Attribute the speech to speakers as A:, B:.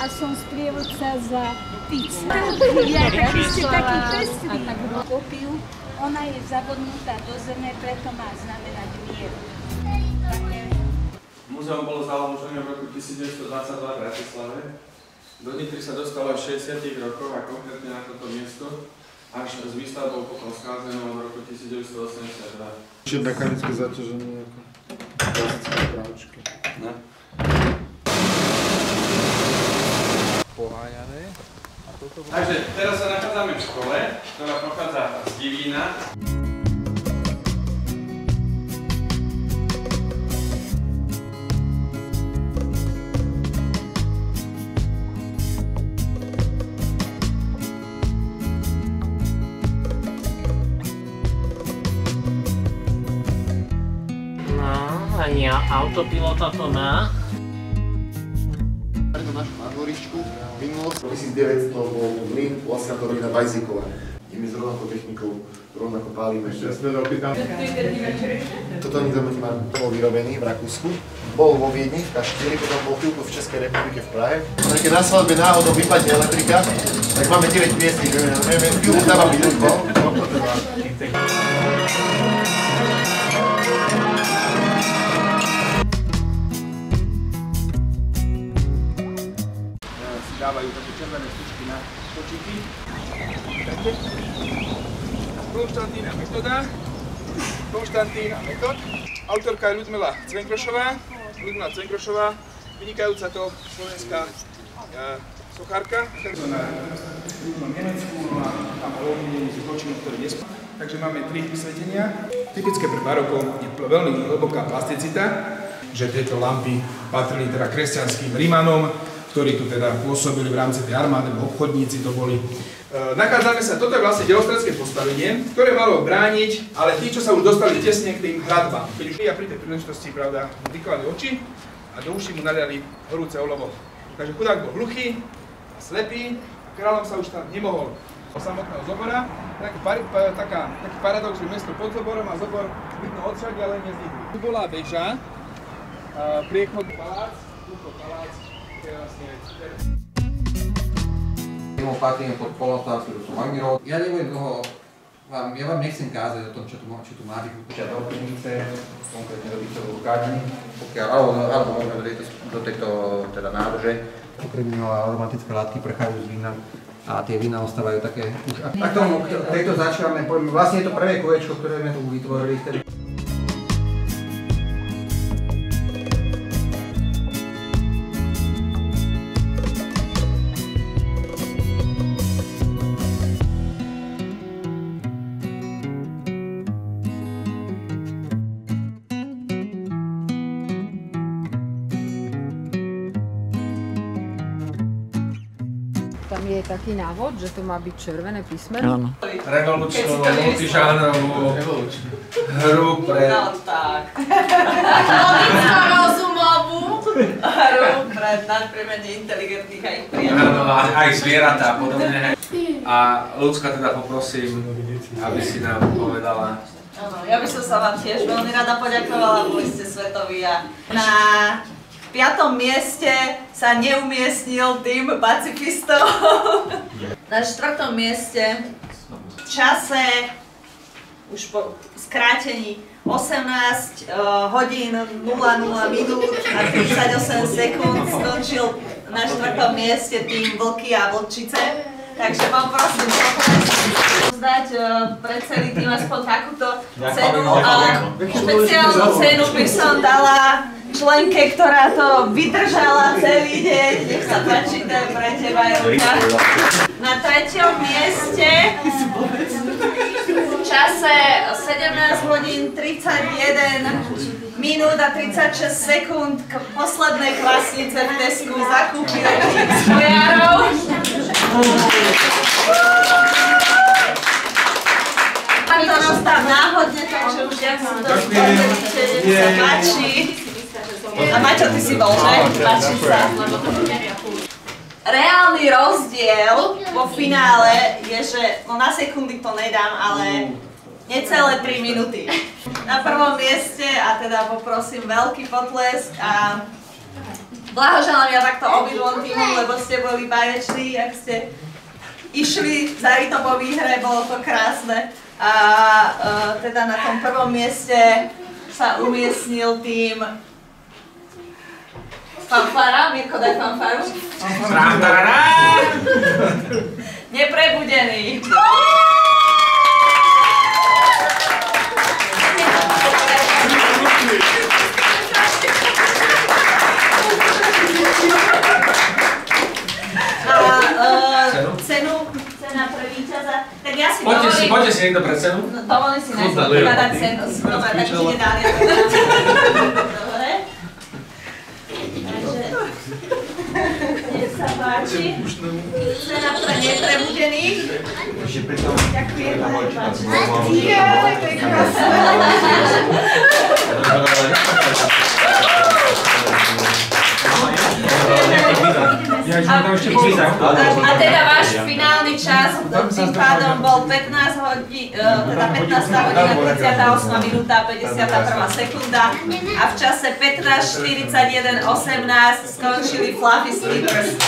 A: a som sprievodca za pizzu. Vy ste taký pestrý. Opiu, ona je zabodnutá do zeme, preto má znamenať mier.
B: Múzeum bolo založené v roku 1922 v Bratislave. Do Nitry sa dostalo v 60. rokoch a konkrétne na toto miesto až s výstavbou potom schádzenou od roku 1982.
C: Čiže mechanické zaťaženie ako klasické práčky.
B: Ne?
C: Poháňané.
B: Takže teraz sa nachádzame v škole, ktorá pochádza z Divína.
D: Ani autopilota to má.
C: Na našu nádvoričku minulosť 1900 bol mlyn Laskatorina Bajzíková. My s rovnakou technikou rovnako pálime. Toto nizomety bol vyrobený v Rakúsku. Bol vo Viedni, v Kaštýri, potom bol chvíľku v Českej republike v Prahe. Keď na svadbe náhodou vypadne elektrika, tak máme 9 piesní. Chvíľku dávam výrobko.
E: Dávajú také červené stužky na točíky. Konštantína Metod. Autorka je Ľudmila Cvenkrošová. Vynikajúca to slovenská sochárka. Na Južnom Nemecku a tam ovlivnení sú točiny, ktoré nespú. Takže máme 3 svetenia. Typické pre baroko je veľmi hlboká plasticita, že tieto lampy patrili teda kresťanským Rímanom, ktorí tu teda pôsobili v rámci tej armády, obchodníci to boli. Nachádzame sa, toto je vlastne delostredské postavenie, ktoré malo brániť, ale tí, čo sa už dostali tesne k tým hradbám. Keď už ja pri tej príležitosti, pravda, vyklali oči a do uší mu naliali horúce olovo. Takže chudák bol hluchý a slepý a kráľom sa už tam nemohol. Samotného Zobora, taký paradox, že mesto pod Zoborom a Zobor vidno odsvšade, ale nie z nich. Tu bola väža, priechodný palác, túto palác.
F: Mimo patrím pod polnohospodárstvo, som Magmirov. Ja nebudem toho, ja vám nechcem kázať o tom, čo tu má byť. Počať do pivnice, konkrétne do bytovú kádni, alebo možno do tejto teda nádrže. Ukreminové aromatické látky prchajú z vína a tie vína ostávajú také už. Tak tomu, tejto začívame, vlastne je to prvé kolečko, ktoré sme tu vytvorili vtedy.
G: Tam je taký návod, že to má byť červené písmeno?
D: Áno.
B: Revolučnú, multižánrovú hru pre...
H: No tak. Logicko-rozumovú hru pre nadpriemerne inteligentných a ich priateľov.
B: Áno, aj zvieratá a podobne. A Ľudská teda poprosím, aby si nám povedala.
H: Áno, ja by som sa vám tiež veľmi rada poďakovala, boli ste svetoví a na 5. mieste sa neumiestnil tým pacifistov. Na 4. mieste v čase, už po skrátení 18 hodín 00 minút a 38 sekúnd skončil na 4. mieste tým Vlky a Vlčice. Takže poprosím zdať pre celý tým aspoň takúto cenu a špeciálnu cenu by som dala členke, ktorá to vydržala celý deň. Nech sa páči, to je pre teba, Julka. Na 3. mieste v čase 17 hodín 31 minút a 36 sekúnd k poslednej kvasnice v Tesku zakúpil Skojárov. Mám to rozstav náhodne, takže už jak som to povedete, nech sa páči. A Maťo, ty si bol, že? Páči sa. Reálny rozdiel vo finále je, že no na sekundy to nedám, ale necelé 3 minúty. Na 1. mieste a teda poprosím veľký potlesk a Blahoželám ja takto obidvom týmom, lebo ste boli baječní, ak ste išli za Rito po výhre, bolo to krásne. A teda na tom prvom mieste sa umiestnil tým Fanfara, Mirko, daj fanfaru. Neprebudený. Cena pre víťaza. Tak ja si dovolím...
D: Poďte si niekto pre cenu.
H: Dovolím si najskôr dať cenu. Dobre, tak ide Dália. Dobre. Takže... Nech sa páči. Cena pre neprebudených. Ďakujem, páči. Jaj, to je krásne. A teda váš finálny čas tým pádom bol 15 hodín, teda 15 hodina, 38 minúta, 51 sekunda a v čase 15:41:18 skončili Fluffy Slippers.